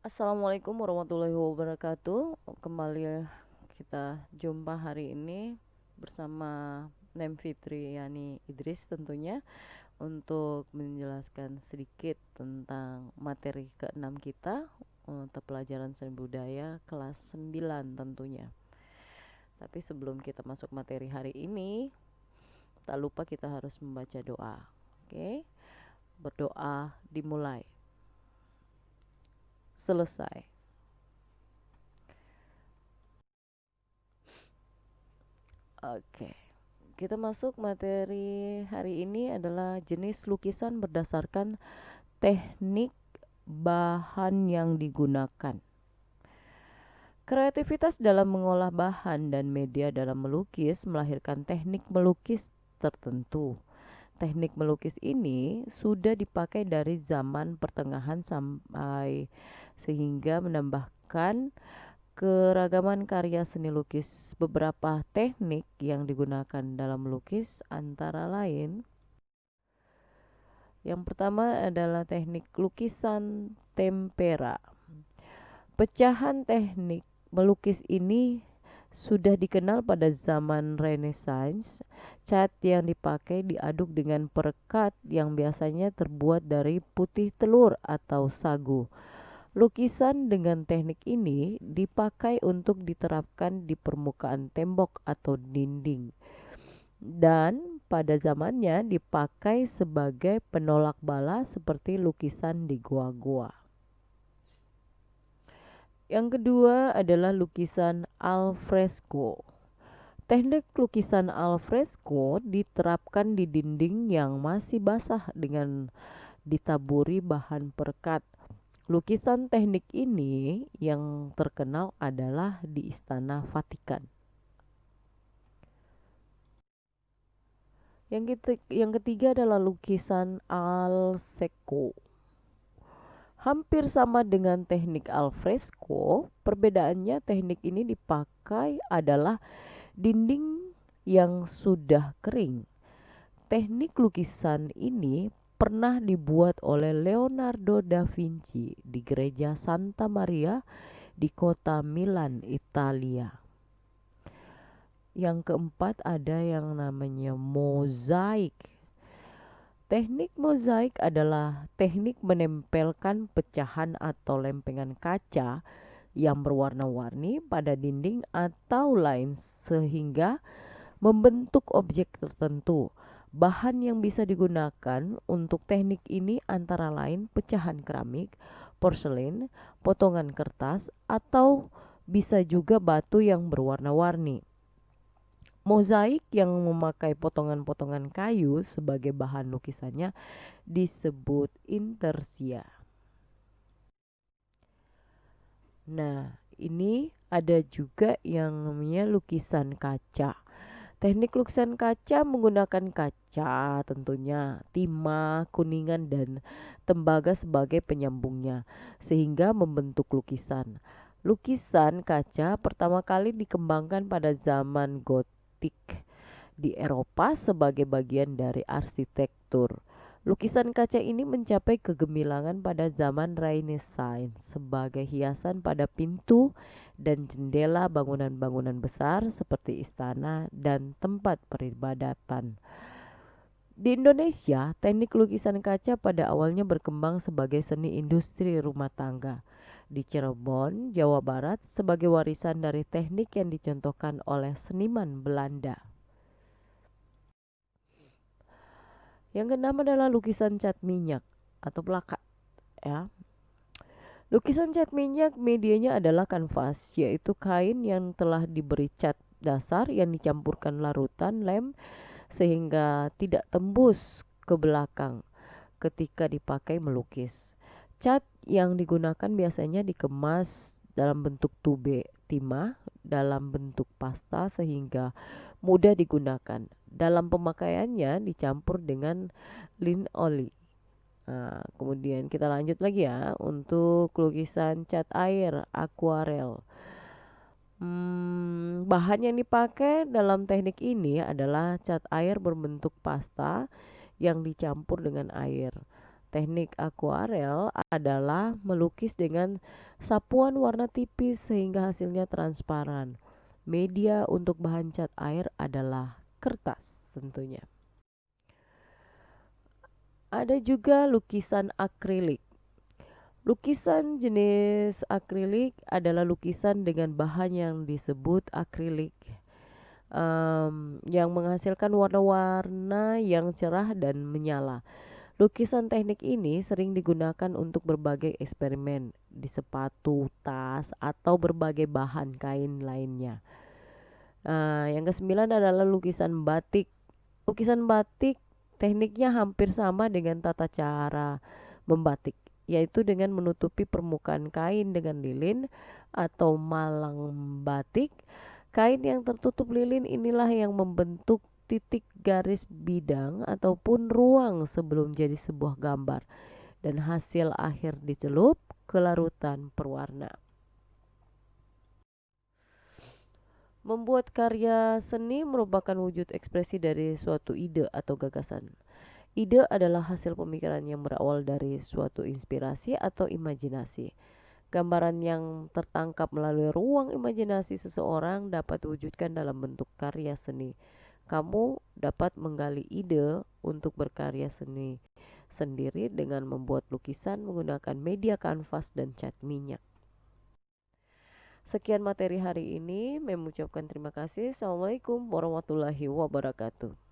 Assalamualaikum warahmatullahi wabarakatuh. Kembali kita jumpa hari ini bersama Nem Fitri Yani Idris tentunya untuk menjelaskan sedikit tentang materi keenam kita untuk pelajaran seni budaya kelas 9 tentunya. Tapi sebelum kita masuk materi hari ini, tak lupa kita harus membaca doa. Oke? Berdoa dimulai. Selesai. Oke. Kita masuk materi hari ini adalah jenis lukisan berdasarkan teknik bahan yang digunakan. Kreativitas dalam mengolah bahan dan media dalam melukis melahirkan teknik melukis tertentu. Teknik melukis ini sudah dipakai dari zaman pertengahan sampai sehingga menambahkan keragaman karya seni lukis. Beberapa teknik yang digunakan dalam melukis antara lain, yang pertama adalah teknik lukisan tempera. Pecahan teknik melukis ini sudah dikenal pada zaman Renaissance. Cat yang dipakai diaduk dengan perekat yang biasanya terbuat dari putih telur atau sagu. Lukisan dengan teknik ini dipakai untuk diterapkan di permukaan tembok atau dinding, dan pada zamannya dipakai sebagai penolak bala seperti lukisan di gua-gua. Yang kedua adalah lukisan alfresco. Teknik lukisan alfresco diterapkan di dinding yang masih basah dengan ditaburi bahan perekat. Lukisan teknik ini yang terkenal adalah di Istana Vatikan. Yang ketiga adalah lukisan al secco. Hampir sama dengan teknik al fresco, perbedaannya teknik ini dipakai adalah dinding yang sudah kering. Teknik lukisan ini pernah dibuat oleh Leonardo da Vinci di gereja Santa Maria di kota Milan, Italia. Yang keempat ada yang namanya mozaik. Teknik mozaik adalah teknik menempelkan pecahan atau lempengan kaca yang berwarna-warni pada dinding atau lain sehingga membentuk objek tertentu. Bahan yang bisa digunakan untuk teknik ini antara lain pecahan keramik, porselen, potongan kertas, atau bisa juga batu yang berwarna-warni. Mozaik yang memakai potongan-potongan kayu sebagai bahan lukisannya disebut intarsia. Nah, ini ada juga yang namanya lukisan kaca. Teknik lukisan kaca menggunakan kaca tentunya, timah, kuningan, dan tembaga sebagai penyambungnya, sehingga membentuk lukisan. Lukisan kaca pertama kali dikembangkan pada zaman Gotik di Eropa sebagai bagian dari arsitektur. Lukisan kaca ini mencapai kegemilangan pada zaman Renaissance sebagai hiasan pada pintu dan jendela bangunan-bangunan besar seperti istana dan tempat peribadatan. Di Indonesia, teknik lukisan kaca pada awalnya berkembang sebagai seni industri rumah tangga. Di Cirebon, Jawa Barat, sebagai warisan dari teknik yang dicontohkan oleh seniman Belanda. Yang keenam adalah lukisan cat minyak atau plakat ya. Lukisan cat minyak medianya adalah kanvas, yaitu kain yang telah diberi cat dasar yang dicampurkan larutan lem sehingga tidak tembus ke belakang ketika dipakai melukis. Cat yang digunakan biasanya dikemas dalam bentuk tube timah dalam bentuk pasta sehingga mudah digunakan. Dalam pemakaiannya dicampur dengan linoli. Nah, kemudian kita lanjut lagi ya untuk lukisan cat air akuarel. Bahan yang dipakai dalam teknik ini adalah cat air berbentuk pasta yang dicampur dengan air. Teknik akuarel adalah melukis dengan sapuan warna tipis sehingga hasilnya transparan. Media untuk bahan cat air adalah kertas tentunya. Ada juga lukisan akrilik. Lukisan jenis akrilik adalah lukisan dengan bahan yang disebut akrilik, yang menghasilkan warna-warna yang cerah dan menyala. Lukisan teknik ini sering digunakan untuk berbagai eksperimen di sepatu, tas, atau berbagai bahan kain lainnya. Yang kesembilan adalah lukisan batik. Lukisan batik tekniknya hampir sama dengan tata cara membatik, yaitu dengan menutupi permukaan kain dengan lilin atau malang batik. Kain yang tertutup lilin inilah yang membentuk titik garis bidang ataupun ruang sebelum jadi sebuah gambar, dan hasil akhir dicelup ke larutan perwarna. Membuat karya seni merupakan wujud ekspresi dari suatu ide atau gagasan. Ide adalah hasil pemikiran yang berawal dari suatu inspirasi atau imajinasi. Gambaran yang tertangkap melalui ruang imajinasi seseorang dapat diwujudkan dalam bentuk karya seni. Kamu dapat menggali ide untuk berkarya seni sendiri dengan membuat lukisan menggunakan media kanvas dan cat minyak. Sekian materi hari ini. Mengucapkan terima kasih. Assalamualaikum warahmatullahi wabarakatuh.